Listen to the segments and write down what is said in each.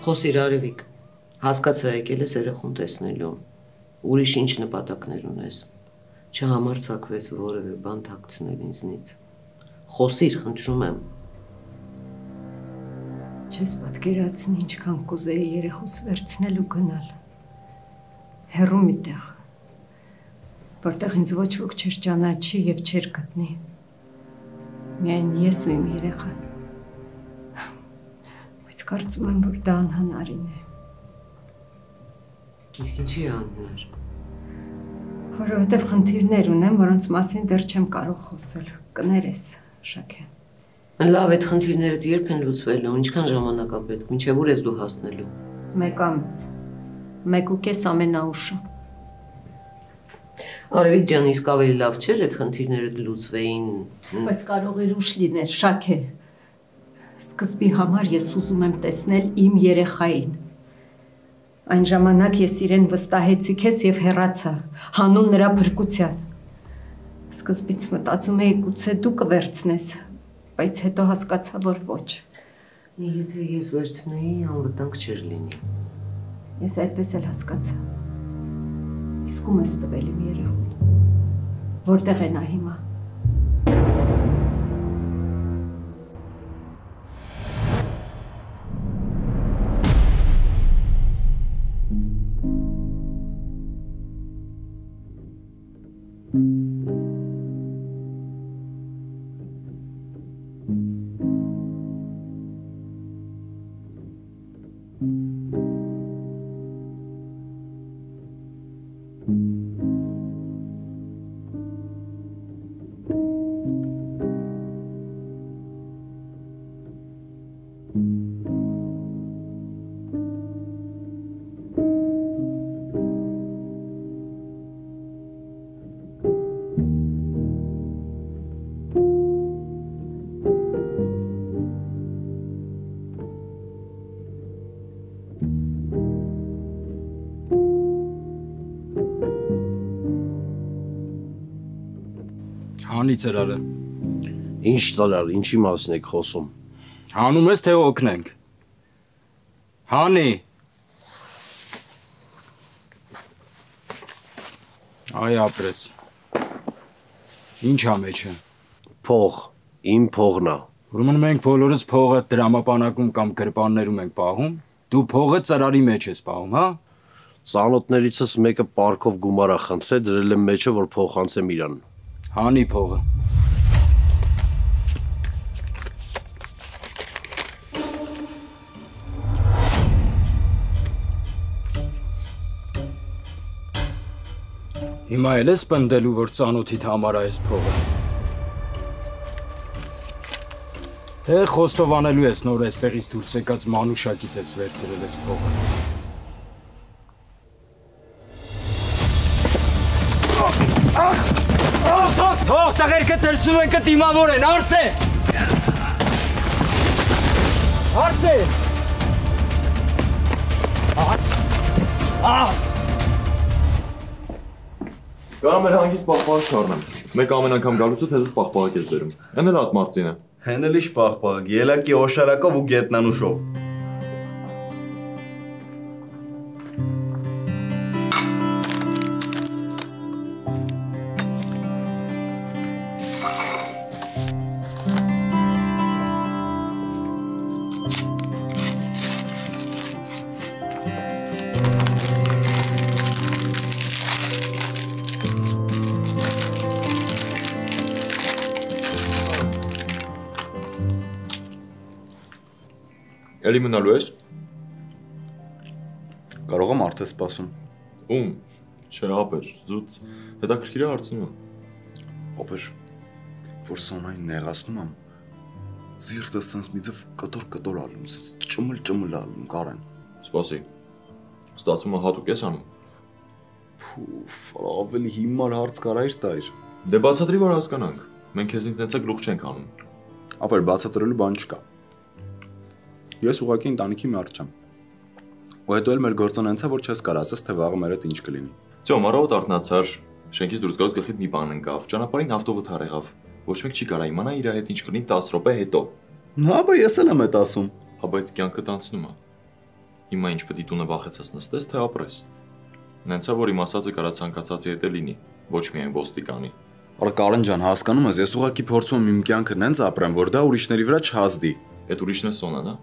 Խոսիր Արևիկ, հասկացա եկել ես երեխուն տեսնելու, ուրիշ ինչ նպատակներ ունես, չհամարձակվես որևէ բան թաքցնել ինձնից, խոսիր, խնդրում եմ։ Չես պատկերացնի ինչքան կուզեի երեխուս վերցնել ու գնալ, հեռու մի տեղ, որտեղ ինձ ոչ ոք չէր ճանաչի և չէր գտնի, միայն ես ու իմ երեխան, բայց կարծում եմ, որ դա անհնարին է։ Իսկ ինչի անհնար։ Որովհետև խնդիրներ ունեմ, որոնց մասին դեռ չեմ կարող խոսել, կներես, Շաքե։ Լավ, այդ խնդիրներդ երբ են լուծվելու, ինչքան ժամանակ է պետք, մինչև ուր ես դու հասնելու։ 1 ամիս, 1.5 ամենաուշը։ Արևիկ ջան, իսկ ավելի լավ չէր այդ խնդիրները լուծվեին։ Բայց կարող էր ուշ լինել, Շաքե։ Սկզբի համար ես ուզում եմ տեսնել իմ երեխային։ Այն ժամանակ ես իրեն վստահեցի քեզ և հեռացա, հանուն նրա փրկության։ Սկզբից մտածում էի գուցե դու կվերցնես, բայց հետո հասկացա, որ ոչ։ Եթե ես վերցնեի, անվտանգ չէր լինի։ Ես այդպես էլ հասկացա։ Իսկ ում ես տվել իմ երեխուն։ Որտեղ է նա հիմա։ Հանի ծրարը։ Ինչ ծրար, ինչի մասին եք խոսում։ Հանում ես, թե օգնենք։ Հանի։ Այ ապրես։ Ինչ ա մեջը։ Փող, իմ փողն է։ Ուրեմն մենք բոլորս փողը դրամապանակում կամ գրպաններում ենք պահում, դու փողը ծրարի մեջ ես պահում, հա։ Ծանոթներիցս մեկը պարկով գումար է խնդրել, դրել եմ մեջը, որ փոխանցեմ իրան։ Հանի փողը։ Հիմա էլ ես պնդելու, որ ծանոթիդ համար է այս փողը։ Թե խոստովանելու ես նոր այստեղից դուրս եկած մանուշակից ես վերցրել ես փողը։ Թող տղերքը դրծում են կտիմավոր են, Արսե։ Արսե։ Կարամ էր հանգիստ պաղպաղը չառնեմ, մեկ ամեն անգամ գալուց ու թեզուտ պաղպաղակ ես դերում, են էլ հատ մաղծին է։ Հեն էլ իշ պաղպաղակ, ելակի օշարակով ու գետնանուշով։ Էլի մնալու ես։ Կարող եմ արդեն սպասում։ Ում, չէ ապեր, զուտ հետաքրքիր է հարցնում եմ։ Ապեր, որ Սոնային նեղացնում եմ, զիրտը սենց մի ձև կտոր ալում, ճմլ ալում, Կարեն։ Սպասի, ստացվում է հատուկ ես անում։ Փուֆ, ավելի հիմար հարց կարայր տայր։ Դե բացատրի, որ հասկանանք, մենք քեզնից նեցա գլուխ չենք անում։ Ապեր, բացատրելու բան չկա։ Ես ուղղակի ընտանիքի մարդ չեմ։ Ու հետո էլ մեր գործոնը հենց է, որ չես կարող ասես, թե վաղը մեր հետ ինչ կլինի։ Ծյո, մարավոտ արթնացար, շենքից դուրս գալուց գլխիդ մի բան ընկավ, ճանապարհին ավտովթար եղավ։ Ոչ մեկ չի կարա իմանա իր հետ ինչ կլինի 10 րոպե հետո։ Հա, բայց ես էլ եմ այդ ասում։ Հա, բայց կյանքը տանցնում է։ Հիմա ինչ պետք է տունը վախեցած նստես, թե ապրես։ Նենցա որ իմ ասածը կարա ցանկացածի հետ լինի, ոչ միայն ոստիկանի։ Արա Կարեն ջան, հասկանում ես, ես ուղղակի փորձում եմ իմ կյանքը նենց ապրեմ, որ դա ուրիշների վրա չհազդի։ Այդ ուրիշն է Սոնան, հա։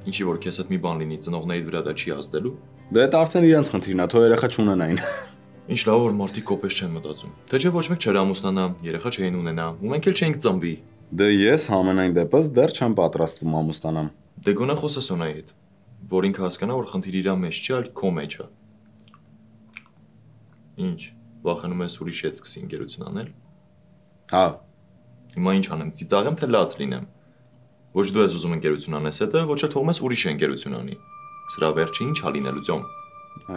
Ինչի որ քեզ հետ մի բան լինի, ծնողներիդ վրա դա չի ազդելու։ Դա այդ արդեն իրենց խնդիրն է, թող երեխա չունենային։ Ինչ լավ որ մարդիկ կոպեզ չեն մտածում։ Թե չէ ոչ մեկ չէր ամուսնանա, երեխա չէին ունենա, ու մենք էլ չէինք ծնվի։ Դե ես համենայն դեպս դեռ չեմ պատրաստվում ամուսնանամ։ Դե գոնե խոսա Սոնայի հետ, որ ինքը հասկանա, որ խնդիրը իր մեջ չի, այլ քո մեջ է։ Ինչ, վախենում ես ուրիշ հետ սկսի ընկերություն անել։ Հա։ Հիմա ինչ անեմ, ծիծաղեմ թե լաց լինեմ։ Ոչ դու ես ուզում ընկերություն անես հետը, ոչ էլ թողում ես ուրիշ ընկերություն անի։ Սրա վերջը ինչ ա լինելու ձյոն։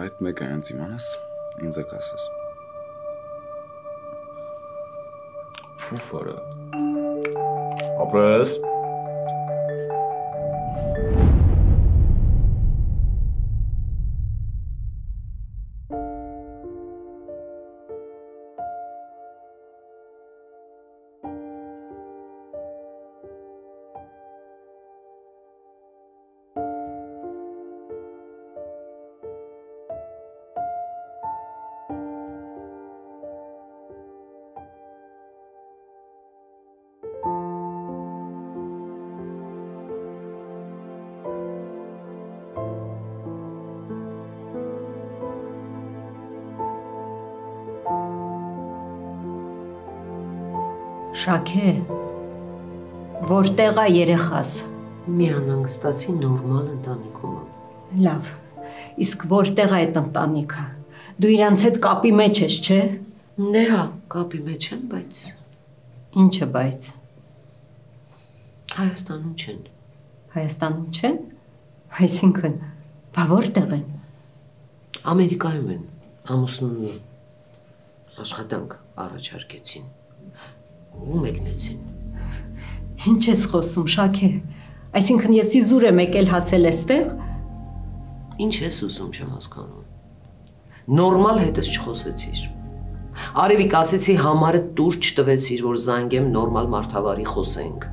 Այդ մեկը հենց իմանաս, ինձ եք ասես։ Փուֆարը։ Ապրես։ Շաքե, որտեղ է երեխաս։ Մի անհանգստացի նորմալ ընտանիքում եմ։ Լավ, իսկ որտեղ է այդ ընտանիքը։ Դու իրանց հետ կապի մեջ ես, չէ։ Դե հա, կապի մեջ եմ, բայց Ինչը բայց։ Հայաստանում չեն։ Հայաստանում չեն։ Այսինքն, բա որտեղ են։ Ամերիկայում են, ամուսնուն աշխատանք առաջարկեցին ու մեկնեցին։ Ինչ ես խոսում, Շաքե։ Այսինքն ես իզուր եմ եկել հասել էստեղ։ Ինչ ես ուզում, չեմ հասկանում։ Նորմալ հետս չխոսեցիր։ Արևիկ ասեցի համարը տուր չտվեցիր, որ զանգեմ նորմալ մարդավարի խոսենք։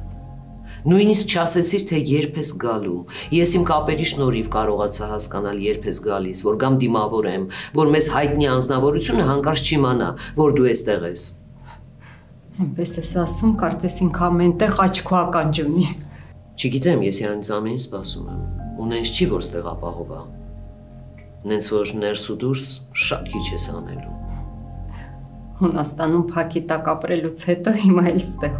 Նույնիսկ չասեցիր, թե երբ ես գալու։ Ես իմ կապերի շնորհիվ կարողացա հասկանալ, երբ ես գալիս, որ գամ դիմավորեմ, որ մեզ հայտնի անձնավորությունը հանկարծ չիմանա, որ դու էստեղ ես։ Այնպես ես ասում, կարծես ինքը ամենտեղ աչքո ականջունի։ Չգիտեմ, ես իրանից ամենին սպասում եմ, ու նենց չի, որ ստեղ ապահովա։ Նենց որ ներս ու դուրս շատ քիչ ես անելու։ Հունաստանում փակի տակ ապրելուց հետո հիմա էլ ստեղ։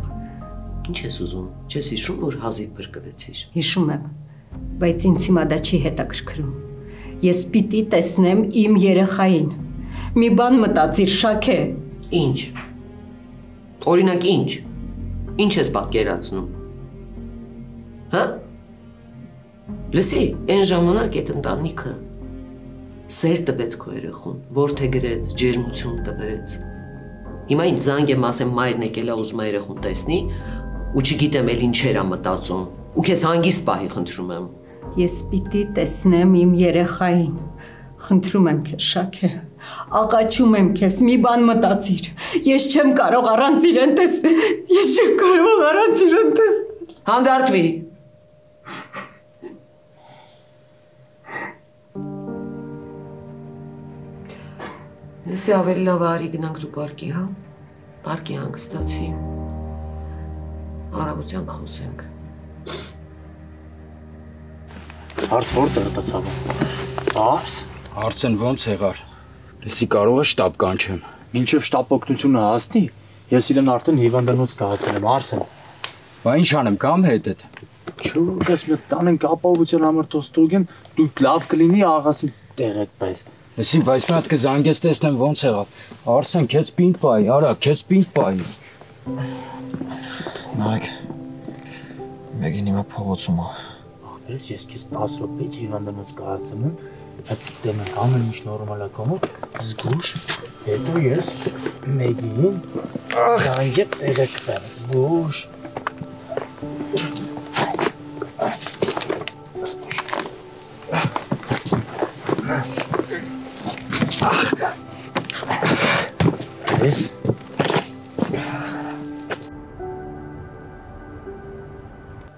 Ինչ ես ուզում, չես հիշում, որ հազիվ փրկվեցիր։ Հիշում եմ, բայց ինձ հիմա դա չի հետաքրքրում։ Ես պիտի տեսնեմ իմ երեխային։ Մի բան մտածիր, Շաքե։ Ինչ։ Օրինակ ինչ։ Ինչ ես պատկերացնում։ Հա? Լսի, այն ժամանակ այդ ընտանիքը սեր տվեց քո երեխուն, որդեգրեց, ջերմություն տվեց։ Հիմա ինչ զանգ եմ ասեմ մայրն եկել է ուզում է երեխուն տեսնի, ու չգիտեմ էլ ինչեր ա մտածում։ Ու քեզ հանգիստ պահի խնդրում եմ։ Ես պիտի տեսնեմ իմ երեխային։ Խնդրում եմ քեզ, Շաքե։ Աղաչում եմ քեզ, մի բան մտածիր։ Ես չեմ կարող առանց իրեն տեսնել։ Ես չեմ կարող առանց իրեն տեսնել։ Հանդարտվի։ Լսի ավելի լավ արի գնանք դու պարկի, հա։ Պարկի հանգստացի։ Արագությամբ խոսենք։ Հարց որտեղ է ցավը։ Հարց։ Հարցն ոնց եղար։ Լսի կարող է շտաբ կանչեմ։ Ինչև շտապ օգնությունը հասնի, ես իրեն արդեն հիվանդանոց կհասցնեմ, Արսեն։ Բա ինչ անեմ կամ հետդ։ Չու, ես մի տանենք ապահովության համար թոստուգեն, դու լավ կլինի աղասին տեղեք պես։ Լսի, բայց մի հատ կզանգես տեսնեմ ոնց եղավ։ Արսեն, քեզ պինդ բայ, արա, քեզ պինդ bay։ Նայեք։ Մեկին հիմա փողոցում է։ Ախպերս ես քեզ 10 րոպեից հիվանդանոց կհասցնեմ, այդ դեմք ամեն ինչ նորմալ է կամը, զգուշ, հետո ես մեկին զանգեմ տեղեք պես, զգուշ։ Ես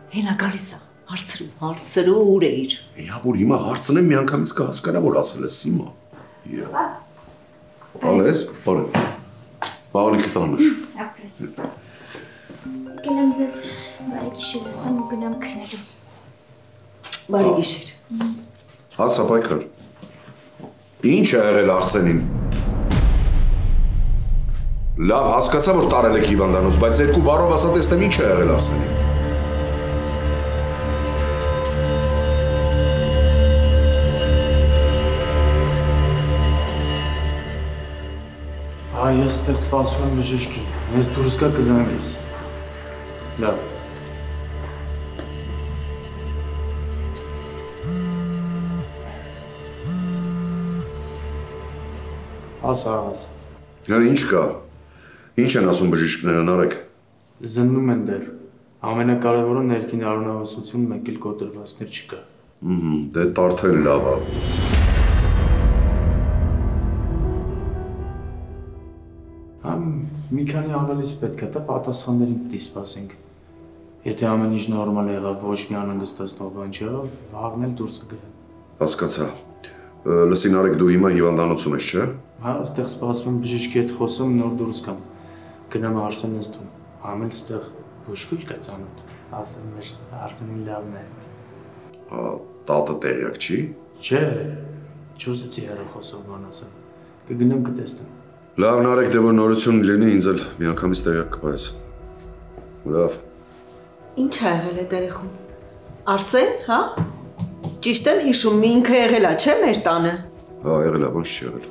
Հենա գալիս է, հարցրու, հարց։ հարցրու ուր էիր։ Իա որ հիմա հարցնեմ միանգամից կհասկանա որ ասել ես Սիմա։ Ալես, բարև։ Բաղալիքը տանուշ։ Ապրես։ Գնամ ձեզ բարի գիշեր ասեմ ու գնամ քնելու։ Բարի գիշեր։ Հասա պայքար։ Ինչ է եղել Արսենին։ Լավ հասկացա որ տարել եք հիվանդանոց, բայց երկու բառով ասա տեսնեմ ինչ է եղել Արսենին։ Ես ստեղ սպասում եմ բժշկի, ես դուրս գա կզանգես։ Լավ։ Ասա, աղաս։ Ինչ կա, ինչ են ասում բժիշկները Նարեկ։ Զննում են դեռ, ամենակարևորը ներքին արունահոսություն մեկ էլ կոտրվածքներ չկա։ Դե տարթել լավ է։ Մի քանի անալիզ պետք է տա պատասխաններին պիտի սպասենք։ Եթե ամեն ինչ նորմալ եղավ, ոչ մի անհանգստացնող բան չեղավ, վաղն էլ դուրս կգրեմ։ Հասկացա։ Լսի Նարեկ դու հիմա հիվանդանոցում ես, չէ՞։ Հա, այստեղ սպասում եմ բժշկի հետ խոսեմ, նոր դուրս գամ։ Գնամ Արսենից տուն։ Ամեն այստեղ բուժկույր կա ծանոթ։ Ասեմ մեր Արսենին լավն է։ Տատը տեղյակ չի։ Չէ, չուզեցի հեռախոսով բան ասեմ։ Կգնամ կտեսնեմ։ Լավ Նարեկ դե որ նորություն լինի ինձ էլ միանգամից տեղյակ կպայես։ Լավ։ Ինչ է եղել այդ երեխուն։ Արսեն, հա։ Ճիշտ եմ հիշում, մի ինքը եղել է, չէ՞ մեր տանը։ Հա, եղել է, ոչ չի եղել։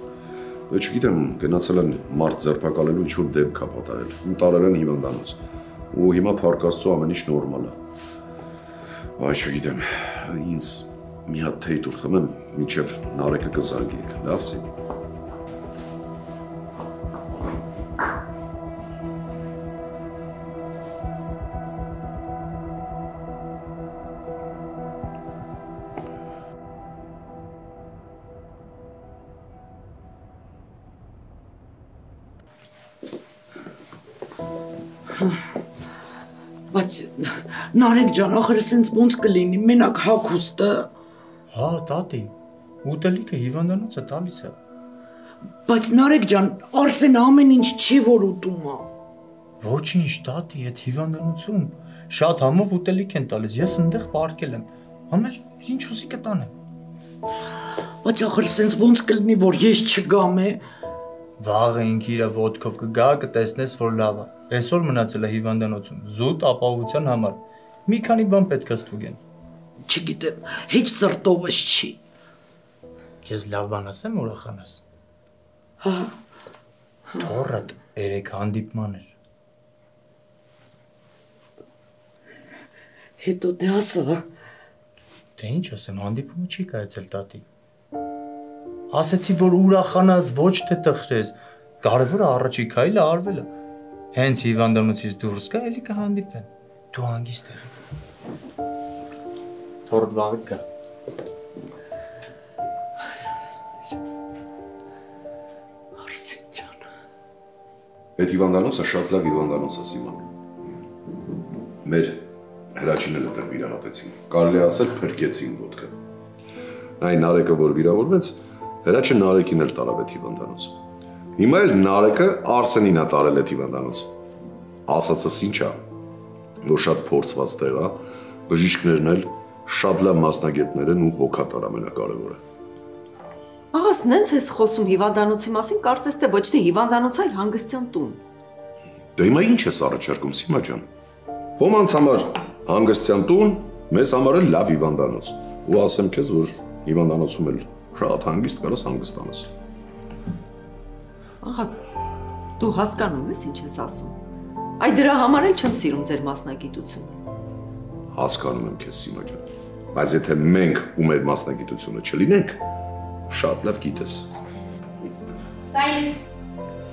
Դե չգիտեմ, գնացել են մարդ ձերբակալելու ինչ-որ դեպք կա պատահել։ Ու տարել են հիվանդանոց։ Ու հիմա փառք Աստծո ամեն ինչ նորմալ է։ Այ չգիտեմ, ինձ մի հատ թեյ տուր խմեմ, մինչև Նարեկը կզանգի։ Լավ Սիմի։ Բայց Նարեկ ջան, ախր սենց ոնց կլինի, մենակ հագուստը։ Հա, տատի, ուտելիքը հիվանդանոցը տալիս է։ Բայց Նարեկ ջան, Արսենը ամեն ինչ չի որ ուտում է։ Ոչինչ, տատի, այդ հիվանդանոցում շատ համով ուտելիք են տալիս, ես այնտեղ պարկել եմ։ Ամեն ինչ ուզի կտանեմ։ Բայց ախր սենց ոնց կլինի, որ ես չգամ է։ Վաղը ինքը իր ոդկով կգա, կտեսնես, որ լավ է։ Այսօր մնացել է հիվանդանոցում, զուտ ապահովության համար։ Մի քանի բան պետք է ստուգեն։ Չգիտեմ, heç սրտովս չի։ Ես լավ բան ասեմ, ուրախանաս։ Հա։ Թորդ երեք հանդիպման էր։ Հետո դե ասա։ Դե ինչ ասեմ, հանդիպումը չի կայացել տատի։ Ասեցի, որ ուրախանաս, ոչ թե տխրես, կարևորը առաջի քայլը արվելը։ Հենց հիվանդանոցից դուրս գա, էլի կհանդիպեն։ Դու հանգիստ եղի։ Թորդ վաղը գա։ Արսեն ջան։ Այդ հիվանդանոցը շատ լավ հիվանդանոց է Սիման։ Մեր հրաչին էլ այդտեղ վիրահատեցին։ Կարելի ասել փրկեցին ոտքը։ Նա Նարեկը որ վիրավորվեց, հրաչը Նարեկին էլ տարավ այդ հիվանդանոցը։ Հիմա էլ Նարեկը Արսենին է տարել այդ հիվանդանոցը։ Ասածս ինչ է, որ շատ փորձված տեղ է, բժիշկներն էլ շատ լավ մասնագետներ են ու հոգատար ամենակարևորը։ Աղաս, նենց ես խոսում հիվանդանոցի մասին, կարծես թե ոչ թե հիվանդանոց, այլ հանգստյան տուն։ Դե հիմա ինչ ես առաջարկում Սիմա ջան։ Ոմանց համար հանգստյան տուն, մեզ համար էլ լավ հիվանդանոց։ Ու ասեմ քեզ, որ հիվանդանոցում էլ շատ հանգիստ կարաս հանգստանաս։ Աղաս, դու հասկանում ես ինչ ես ասում։ Այ դրա համար էլ չեմ սիրում ձեր մասնագիտությունը։ Հասկանում եմ քեզ Սիմա ջան։ Բայց եթե մենք ու մեր մասնագիտությունը չլինենք, շատ լավ գիտես։ Բարի լույս։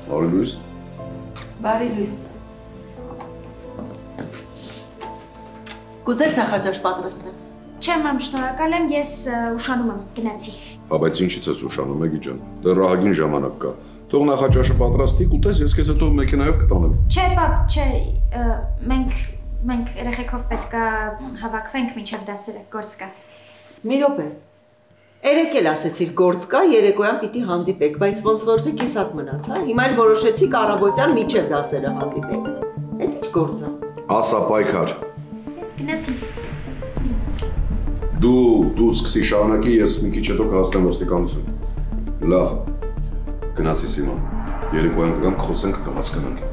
Բարի լույս։ Բարի լույս։ Կուզես նախաճաշ պատրաստեմ։ Չէ, մամ, շնորհակալ եմ, ես ուշանում եմ, գնացի։ Հա, բայց ինչից ես ուշանում, Մեգի ջան։ Դեռ ահագին ժամանակ կա։ Թող նախաճաշը պատրաստի, կուտես, ես քեզ հետո մեքենայով կտանեմ։ Չէ, պապ, չէ, մենք Մենք երեխեքով պետք է հավաքվենք մինչև դասերը գործ կա։ Մի րոպե։ Երեկ էլ ասեցիր գործ կա, երեկոյան պիտի հանդիպեք, բայց ոնց որ թե կիսատ մնաց, հա։ Հիմա էլ որոշեցիք առավոտյան մինչև դասերը հանդիպեք։ Էդ ի՞նչ գործ է։ Ասա պայքար։ Ես գնացի։ Դու սկսի շարունակի, ես մի քիչ հետո կհասնեմ ոստիկանություն։ Լավ։ Գնացի Սիմոն։ Երեկոյան կգանք, խոսենք, կհասկանանք։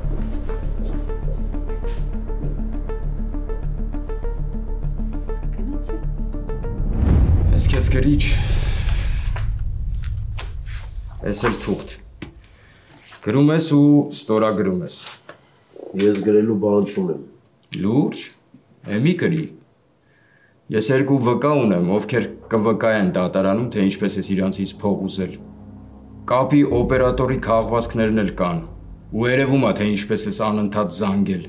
Ես քեզ գրիչ։ Ես էլ թուղթ։ Գրում ես ու ստորագրում ես։ Ես գրելու բան չունեմ։ Լուրջ, մի գրի։ Ես երկու վկա ունեմ, ովքեր կվկայեն դատարանում, թե ինչպես ես իրանցից փող ուզել։ Կապի օպերատորի քաղվածքներն էլ կան, ու երևում է, թե ինչպես ես անընդհատ զանգել։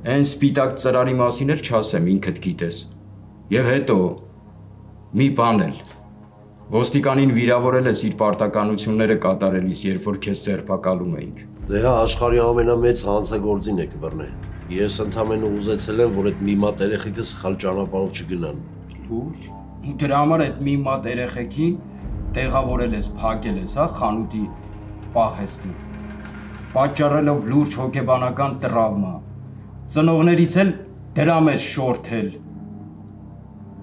Այն սպիտակ ծրարի մասին էլ չասեմ, ինքդ գիտես։ Եվ հետո մի բան էլ։ Ոստիկանին վիրավորել ես իր պարտականությունները կատարելիս, երբ որ քեզ ձերբակալում էինք։ Դե հա, աշխարհի ամենամեծ հանցագործին եք բռնել։ Ես ընդամենը ուզեցել եմ, որ այդ մի մատ երեխեքը սխալ ճանապարհով չգնան։ Լուրջ։ Ու դրա համար այդ մի մատ երեխեքին տեղավորել ես, փակել ես, հա, խանութի պահեստում։ Պատճառելով լուրջ հոգեբանական տրավմա։ Ծնողներից էլ դրա մեջ շորթել։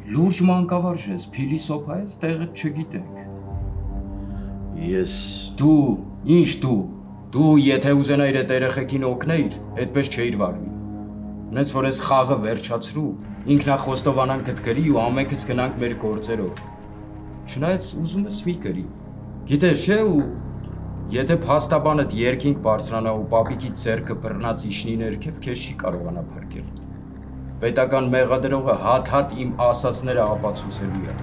Լուրջ մանկավարժ ես, փիլիսոփա ես, տեղը չգիտենք։ Ես… Դու, ինչ դու։ Դու եթե ուզենայիր այդ երեխեքին օգնեիր, այդպես չէիր վարվի։ Հենց որ ես խաղը վերջացրու, ինքնախոստովանանքդ գրի ու ամենքս գնանք մեր գործերով։ Չնայած ուզում ես մի գրի։ Գիտես չէ ու եթե փաստաբանդ երկինք բարձրանա ու պապիկի ձեռքը բռնած իջնի ներքև, քեզ չի կարողանա փրկել։ Պետական մեղադրողը հատ-հատ իմ ասածները ապացուցելու է։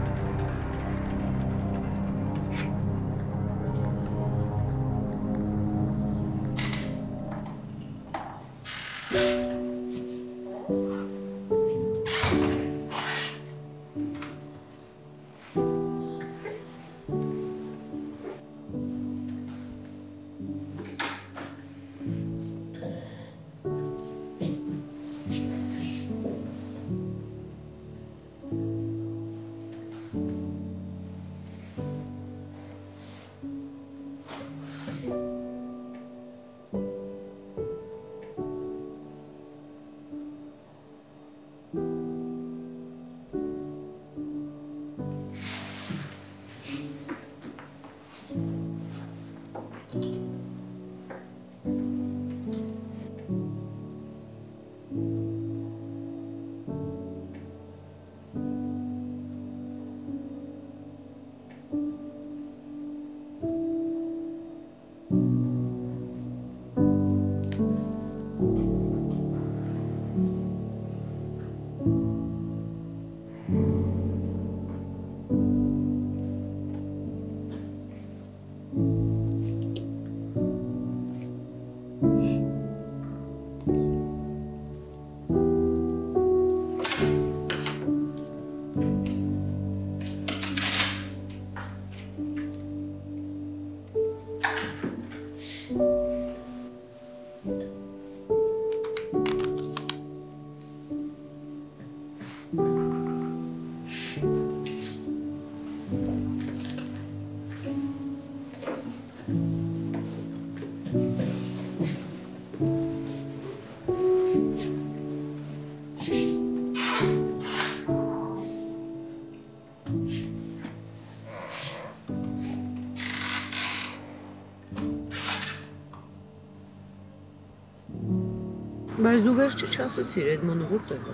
Բայց դու վերջը չասեցիր, Էդմոնը որտեղ է։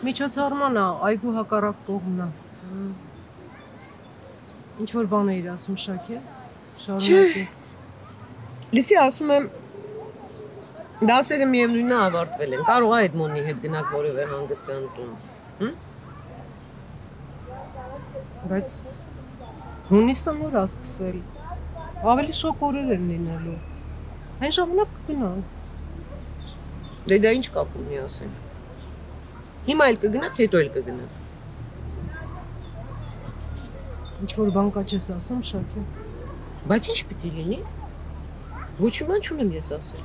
Միջոցառման է, այգու հակառակ կողմն է։ Ինչ որ բան էիր ասում, Շաքե։ Շարունակի։ Լիսի ասում եմ դասերը միևնույնն է ավարտվել են։ Կարող է Էդմոնի հետ գնաք որևէ հանգստյան տուն։ Բայց հունիսը նոր է սկսել։ Ավելի շոկ օրեր են լինելու։ Այն ժամանակ կգնանք։ Դե դա ինչ կապ ունի ասենք։ Հիմա էլ կգնաք, հետո էլ կգնաք։ Ինչ որ բան կա չես ասում, Շաքե։ Բայց ինչ պիտի լինի։ Ոչ մի բան չունեմ ես ասել։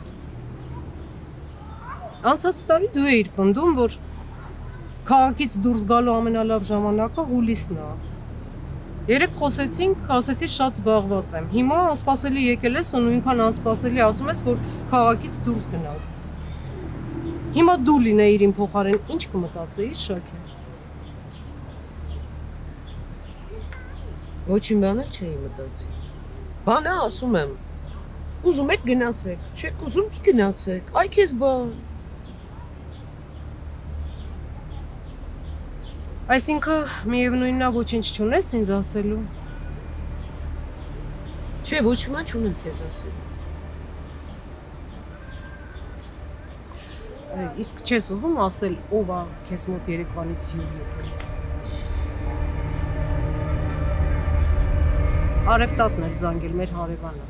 Անցած տարի դու էիր պնդում, որ քաղաքից դուրս գալու ամենալավ ժամանակը հուլիսն է։ Երեք խոսեցինք, ասեցիր շատ զբաղված եմ։ Հիմա անսպասելի եկել ես ու նույնքան անսպասելի ասում ես, որ քաղաքից դուրս գնալ։ Հիմա դու լինեիր իմ փոխարեն, ինչ կմտածեիր, Շաքե։ Ոչինչ բան չէի մտածի։ Բանը ասում եմ։ Ուզում եք գնացեք, չեք ուզում մի գնացեք, այ քեզ բան։ Այսինքն միևնույնն է ոչինչ չունես ինձ ասելու։ Չէ, ոչ մի բան չունեմ քեզ ասելու։ Իսկ չես ուզում ասել ով է քեզ մոտ երեկվանից հյուր եկել։ Արևտատն էր զանգել մեր հարևանը։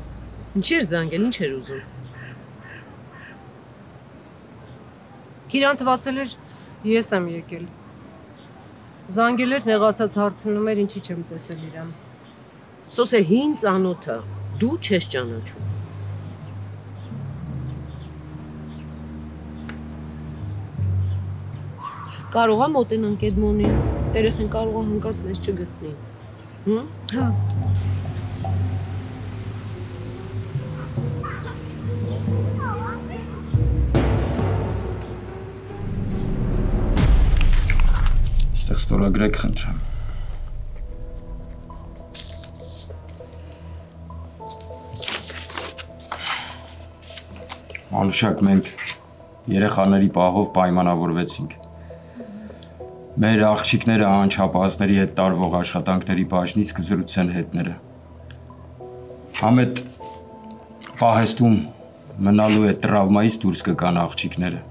Ինչ էր զանգել, ինչ էր ուզում։ Իրան թվացել էր ես եմ եկել։ Զանգել էր նեղացած հարցնում էր ինչի չեմ տեսել իրան։ Սոսե հին ծանոթը, դու չես ճանաչում։ Կարող է մոտենանք Էդմոնին, երեխեն կարող է հանկարծ մեզ չգտնի։ Հա։ Այստեղ ստորագրեք խնդրեմ։ Անուշակ մենք երեխաների պահով պայմանավորվեցինք։ Մեր աղջիկները անչափահասների հետ տարվող աշխատանքների բաժնից կզրուցեն հետները։ Համետ պահեստում մնալու է տրավմայից դուրս կգան աղջիկները։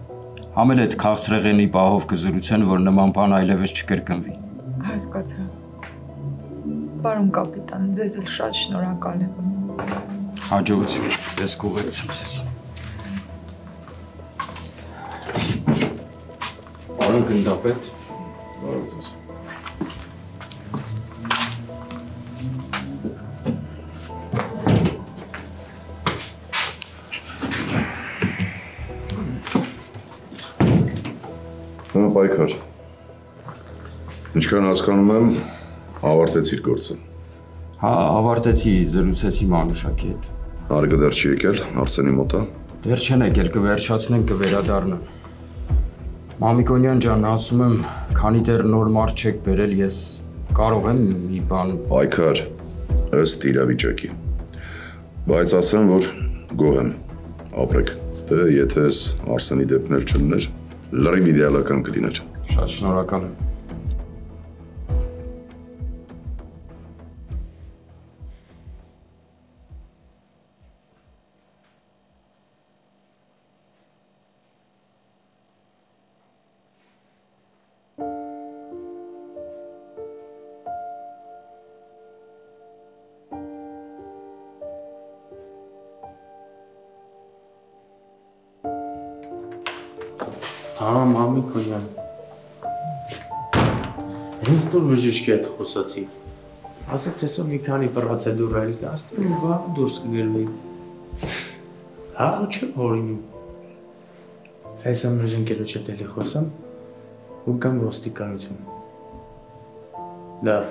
Համել այդ քաղցրեղենի պահով կզրուցեն, որ նման բան այլևս չկրկնվի։ Հասկացա։ Պարոն կապիտան, ձեզ էլ շատ շնորհակալ եմ։ Հաջողություն, ես կուղեկցեմ ձեզ։ Պարոն գնդապետ, բարև ձեզ։ Պայքար։ Ինչքան հասկանում եմ, ավարտեցիր գործը։ Հա, ավարտեցի, զրուցեցի Մանուշակի հետ։ Արգը դեռ չի եկել, Արսենի մոտա։ Դեռ չեն եկել, կվերջացնենք, կվերադառնան։ Մամիկոնյան ջան, ասում եմ, քանի դեռ նոր մարդ չեք բերել, ես կարող եմ մի բան։ Պայքար, ըստ իրավիճակի։ Բայց ասեմ, որ գոհ եմ, ապրեք։ Դե եթե ես Արսենի դեպքն էլ չլներ, լրիվ իդեալական կլիներ։ Շատ շնորհակալ եմ։ Հա, մամիկոնյան։ Հենց նոր բժիշկի հետ խոսացի։ Ասաց հեսա մի քանի պրոցեդուրա էլ կա, աստղ վաղ դուրս կգրվի։ Հա, չէ որինի։ Այսօր մեր ընկերոջ հետ էլի խոսամ ու կամ ոստիկանություն։ Լավ։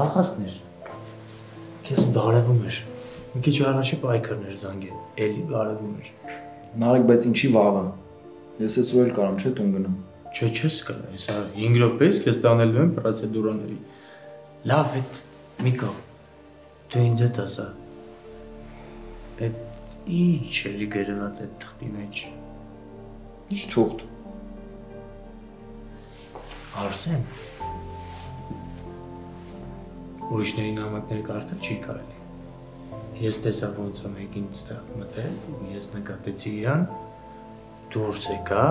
Աղասներ։ Քեզ բարևում էր։ Մի քիչ առաջի պայքարներ զանգել, էլի բարևում էր։ Նարեկ, բայց ինչի վաղը։ Ես այսօր էլ կարամ, չէ՞ տուն գնամ։ Չէ, չես կարա, հեսա 5 րոպեից քեզ տանելու եմ պրոցեդուրաների։ Լավ, այդ Միկո, դու ինձ հետ ասա։ Այդ ինչ էր գրված այդ թղթի մեջ։ Ինչ թուղթ։ Արսեն։ Ուրիշների նամակներ կարդալ չի կարելի։ Ես տեսա ոնց է մեկին ստեղ մտել ու ես նկատեցի իրան դուրս եկա,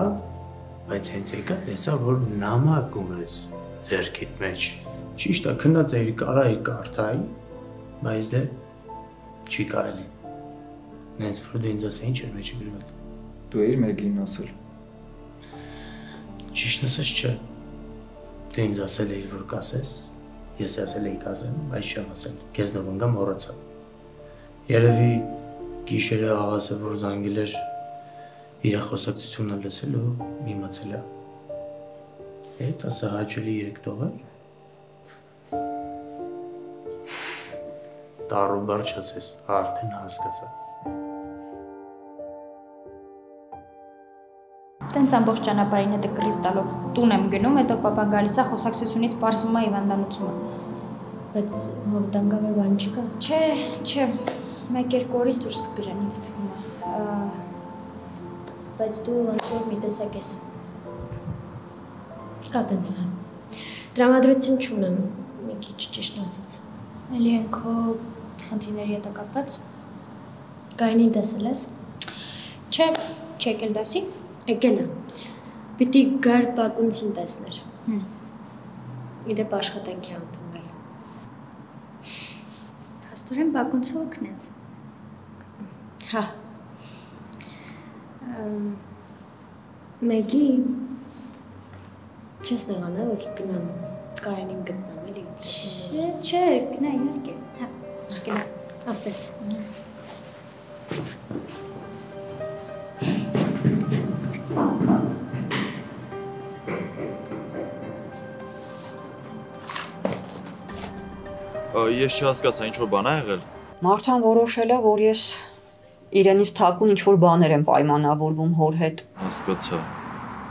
բայց հենց եկա տեսա որ նամակ ունես ձեռքիդ մեջ։ Ճիշտ է, քնած էի կարա կարդայի, բայց դե չի կարելի։ Նենց որ դու ինձ ասա ինչ էր մեջը գրված։ Դու էիր մեկին ասել։ Ճիշտ ասած չէ։ Դու ինձ ասել էիր որ կասես, ես ասել էի կասեմ, բայց չեմ ասել։ Քեզ նով ընկա մոռացա։ Երևի Գիշերը աղասը, որ զանգել էր իր խոսակցությունը լսել ու իմացել է։ Էդ ասա հաճելի 3 տողը։ Տարու բար չասես, արդեն հասկացա։ Տենց ամբողջ ճանապարհին հետը կռիվ տալով տուն եմ գնում, հետո պապան գալիս է խոսակցությունից պարզվում է հիվանդանոցումը։ Բայց հորդանգավոր բան չկա։ Չէ, 1-2 օրից դուրս կգրեն, ինձ թվում է։ Բայց դու ոնց որ մի տեսակ ես։ Կա տենց բան։ Տրամադրություն չունեմ, մի քիչ ճիշտ ասած։ Էլի են քո խնդիրների հետ կապված։ Կարինին տեսել ես։ Չէ, չեկել դասի։ Եկել է։ Պիտի գար Բակունցին տեսներ։ Իդեպ աշխատանքի ընդունվել։ Փաստորեն Բակունցը օգնեց։ Հա։ Մեգի չես նեղանա, որ գնամ Կարինին գտնամ էլի։ Չէ, գնա իհարկե։ Հա, գնա, ապրես։ Ես չհասկացա, ինչ-որ բան է եղել։ Մարթան որոշել է, որ ես իրենից թաքուն ինչ-որ բաներ եմ պայմանավորվում հոր հետ։ Հասկացա։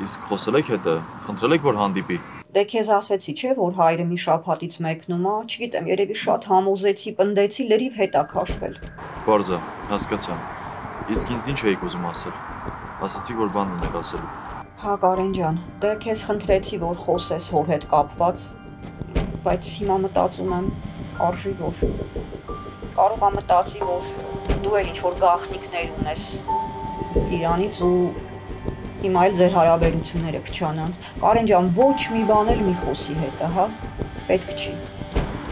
Իսկ խոսել եք հետը, խնդրել եք, որ հանդիպի։ Դե քեզ ասեցի, չէ, որ հայրը մի շաբաթից մեկնում է, չգիտեմ, երևի շատ համոզեցի, պնդեցի, լրիվ հետ է քաշվել։ Պարզ է, հասկացա։ Իսկ ինձ ինչ էիք ուզում ասել։ Ասացիք, որ բան ունեք ասելու։ Հա, Կարեն ջան, դե քեզ խնդրեցի, որ խոսես հոր հետ կապված, բայց հիմա մտածում եմ արժի որ կարող է մտածի, որ դու էլ ինչ-որ գաղտնիքներ ունես Իրանից ու հիմա էլ ձեր հարաբերությունները կչանան։ Կարեն ջան, ոչ մի բան էլ մի խոսի հետը, հա, պետք չի։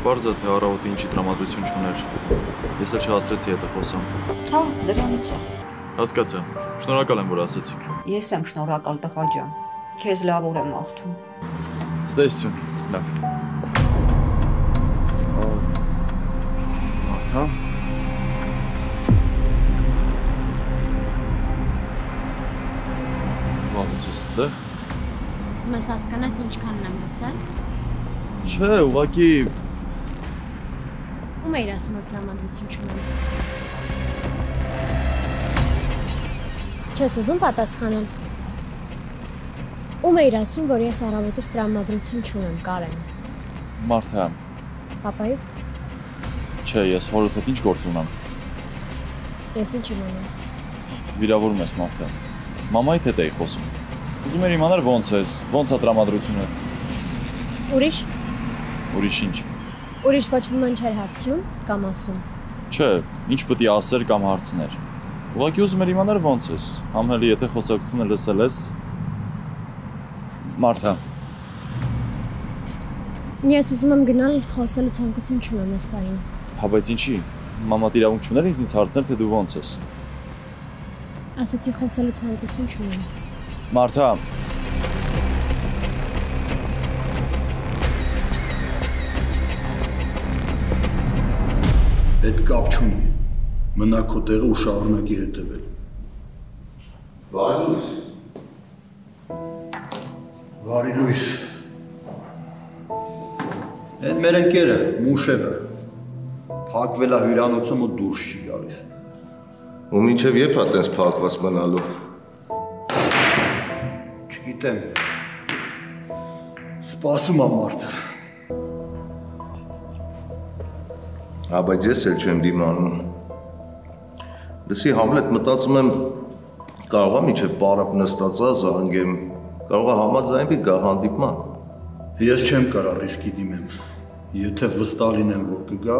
Պարզ է, թե առավոտը ինչի տրամադրություն չուներ։ Ես էլ չհասցրեցի հետը խոսամ։ Հա, դրանից է։ Հասկացա, շնորհակալ եմ, որ ասացիք։ Ես եմ շնորհակալ, տղա ջան, քեզ լավ օր եմ աղթում։ Ստեսություն, լավ։ Հա։ Ո՞նց ես ստեղ։ Ուզում ես հասկանաս ինչքանն եմ լսել։ Չէ, ուղղակի Ում էիր ասում, որ տրամադրություն չունեմ։ Չես ուզում պատասխանել։ Ում էիր ասում, որ ես առավոտից տրամադրություն չունեմ, Կարեն։ Մարթա։ Պապայիս։ Չէ, ես հորդ հետ ինչ գործ ունեմ։ Ես ինչ իմանամ։ Վիրավորում ես Մարթա։ Մամայիդ հետ էի խոսում։ Ուզում էր իմանալ ոնց ես, ոնց է տրամադրությունը։ Ուրիշ։ Ուրիշ ինչ։ Ուրիշ ոչ մի բան չէր հարցնում կամ ասում։ Չէ, ինչ պետք է ասեր կամ հարցներ։ Ուղղակի ուզում էր իմանալ ոնց ես։ Համհելի եթե խոսակցությունը լսել ես։ Մարթա։ Ես ուզում եմ գնալ խոսելու ցանկություն չունեմ այս բանին։ Հա, բայց ինչի։ Մամատ իրավունք չուներ ինձնից հարցնել, թե դու ոնց ես։ Ասացի խոսելու ցանկություն չունեմ։ Մարթա։ Այդ կապ չունի։ Մնա քո տեղը ու շարունակի հետևել։ Վարի լույս։ Վարի լույս։ Այդ մեր ընկերը, Մուշևը, փակվել է հյուրանոցում ու դուրս չի գալիս։ Ու մինչև երբ է տես փակված մնալու։ Չգիտեմ։ Սպասում եմ մարդը։ Հա, բայց ես էլ չեմ դիմանում։ Լսի, Համլետ, մտածում եմ կարող է մինչև պարապ նստածա զանգեմ, կարող է համաձայնվի գա հանդիպման։ Ես չեմ կարա ռիսկի դիմեմ։ Եթե վստահ լինեմ, որ կգա,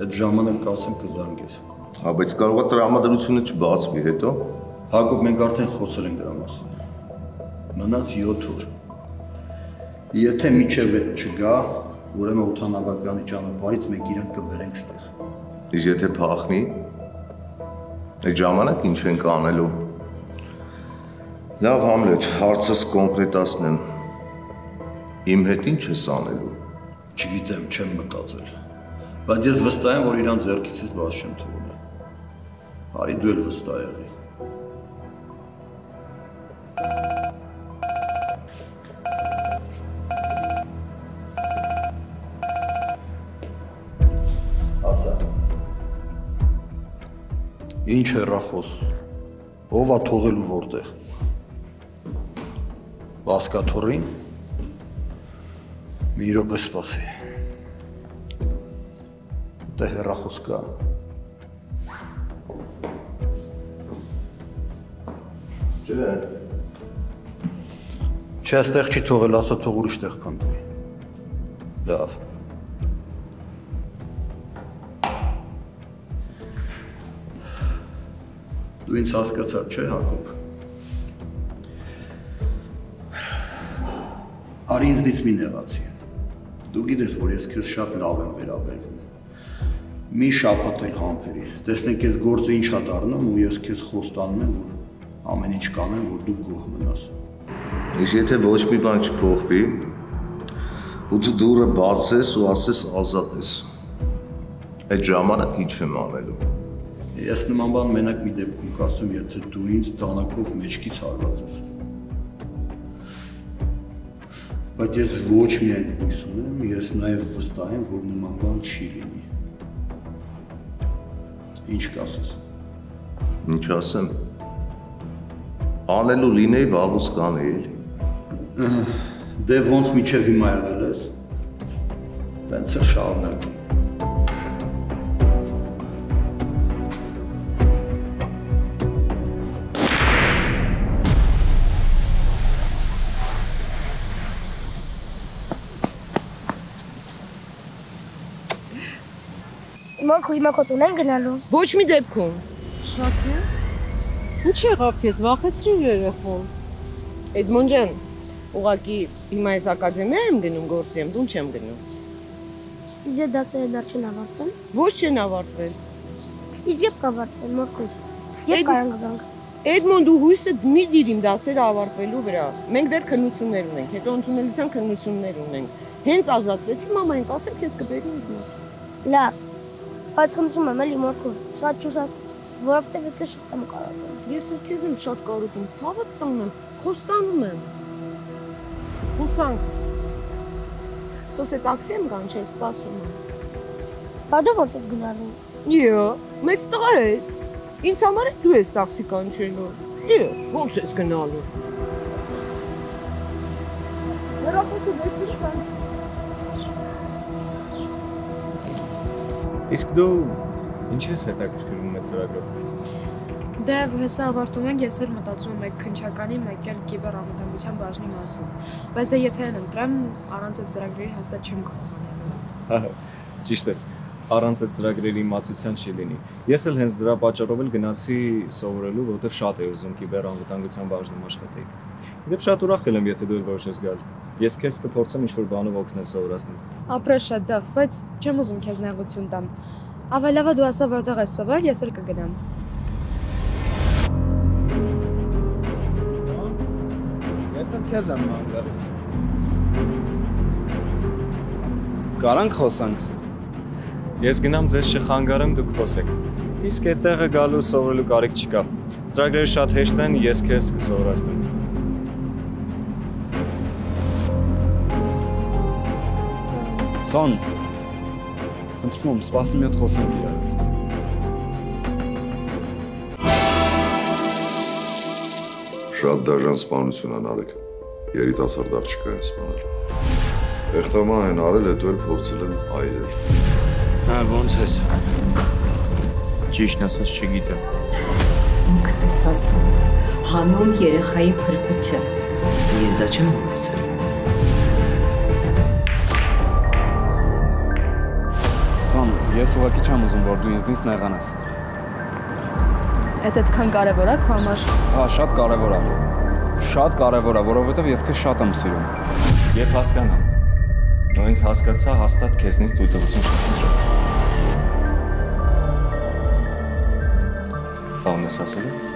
այդ ժամանակ կասեմ կզանգես։ Հա, բայց կարող է տրամադրությունը չբացվի հետո։ Հակոբ, մենք արդեն խոսել ենք դրա մասին։ Մնաց 7 օր։ Եթե մինչև այդ չգա, ուրեմն օդանավականի ճանապարհից մենք իրեն կբերենք ստեղ։ Իսկ եթե փախնի, այդ ժամանակ ինչ ենք անելու։ Լավ, Համլետ, հարցս կոնկրետացնեմ։ Իմ հետ ինչ ես անելու։ Չգիտեմ, չեմ մտածել։ Բայց ես վստահ եմ, որ իրան ձեռքիցից բաց չեմ թողնի։ Արի դու էլ վստահ եղի։ Ասա։ Ինչ հեռախոս։ Ով է թողելու որտեղ։ Բասկաթորին։ Մի րոպե սպասի։ Դե հեռախոս կա։ Չէ։ Չէ, այստեղ չի թողել, ասա թող ուրիշ տեղ փնտրի։ Լավ։ Դու ինձ հասկացար, չէ, Հակոբ։ Արի ինձնից մի նեղացի։ Դու գիտես, որ ես քեզ շատ լավ եմ վերաբերվում։ Մի շաբաթ էլ համբերի։ Տեսնենք ես գործը ինչ է դառնում ու ես քեզ խոստանում եմ, որ ամեն ինչ կանեմ, որ դու գոհ մնաս։ Իսկ եթե ոչ մի բան չփոխվի, ու դու դուրը բացես ու ասես ազատ ես, այդ ժամանակ ինչ եմ անելու։ Ես նման բան մենակ մի դեպքում կասեմ, եթե դու ինձ դանակով մեջքից հարված ես։ Բայց ես ոչ միայն հույս ունեմ, ես նաև վստահ եմ, որ նման բան չի լինի։ Ինչ կասես։ Ինչ ասեմ։ Անելու լինեի, վաղուց կանեի էլի։ Դե ոնց միջև հիմա եղել ես։ Տենց էլ շարունակի։ Մորքու հիմա քո տուն են գնալու։ Ոչ մի դեպքում։ Շաքե։ Ինչ եղավ քեզ, վախեցրին երեխուն։ Էդմոն ջան, ուղղակի հիմա ես ակադեմիա եմ գնում գործի եմ, տուն չեմ գնում։ Իջե դասերը դեռ չեն ավարտվել։ Ոչ չեն ավարտվել։ Իջե կավարտվել մորքու։ Եվ կարան գանք։ Էդմոն դու հույսը մի դիր իմ դասերը ավարտվելու վրա։ Մենք դեռ քննություններ ունենք, հետո ընդունելության քննություններ ունենք։ Հենց ազատվեցի, մամային կասեմ քեզ կբերի ինձ մոտ։ Լավ։ Բայց խնդրում եմ էլի մորքու, շատ ճուզած, որովհետև ես քեզ շատ եմ կարոտում։ Ես էլ քեզ եմ շատ կարոտում, ցավը տանում եմ, խոստանում եմ։ Հուսանք։ Սոս է տաքսի եմ կանչել, սպասում եմ։ Բա դու ոնց ես գնալու։ Իո, մեծ տղա ես։ Ինձ համար դու ես տաքսի կանչելու։ Իո, ոնց ես գնալու։ Հեռախոսը վերցրի բան։ Իսկ դու ինչ ես հետաքրքրում մեծ ծրագրով։ Դե հեսա ավարտում ենք, ես էլ մտածում եմ մեկ քննչականի, մեկ էլ կիբեռանվտանգության բաժնի մասին։ Բայց դե եթե ընտրեմ, առանց այդ ծրագրերի հաստատ չեմ կարողանա։ Ճիշտ ես, առանց այդ ծրագրերի իմացության չի լինի։ Ես էլ հենց դրա պատճառով էլ գնացի սովորելու, որովհետև շատ էի ուզում կիբեռանվտանգության բաժնում աշխատեի։ Դեպ շատ ուրախ կլեմ, եթե դու էլ որոշես գալ։ Ես քեզ կփորձեմ ինչ-որ բանով օգնել սովորացնել։ Ապրես շատ լավ, բայց չեմ ուզում քեզ նեղություն տամ։ Ավելավա դու ասա որտեղ ես սովորել, ես էլ կգնամ։ Ես էլ քեզ եմ մանգալիս։ Կարանք խոսանք։ Ես գնամ ձեզ չխանգարեմ, դուք խոսեք։ Իսկ այդ տեղը գալու սովորելու կարիք չկա։ Ծրագրերը շատ հեշտ են, ես քեզ կսովորացնեմ։ Սոն, խնդրում եմ, սպասի մի հատ խոսանք իրար հետ։ Շատ դաժան սպանություն են արեք, երիտասարդ աղջկա են սպանել։ Եղտամա են արել, հետո էլ փորձել են այրել։ Հա, ոնց ես։ Ճիշտն ասած չգիտեմ։ Ինքդ ես ասում, հանուն երեխայի փրկության։ Ես դա չեմ մոռացել։ Սոն, ես ուղղակի չեմ ուզում, որ դու ինձնից նեղանաս։ Այդ այդքան կարևոր է քո համար։ Հա, շատ կարևոր է։ Շատ կարևոր է, որովհետև ես քեզ շատ եմ սիրում։ Երբ հասկանամ, ու ինձ հասկացա, հաստատ քեզնից թույլտվություն չեմ խնդրում։ Բան ես ասելու։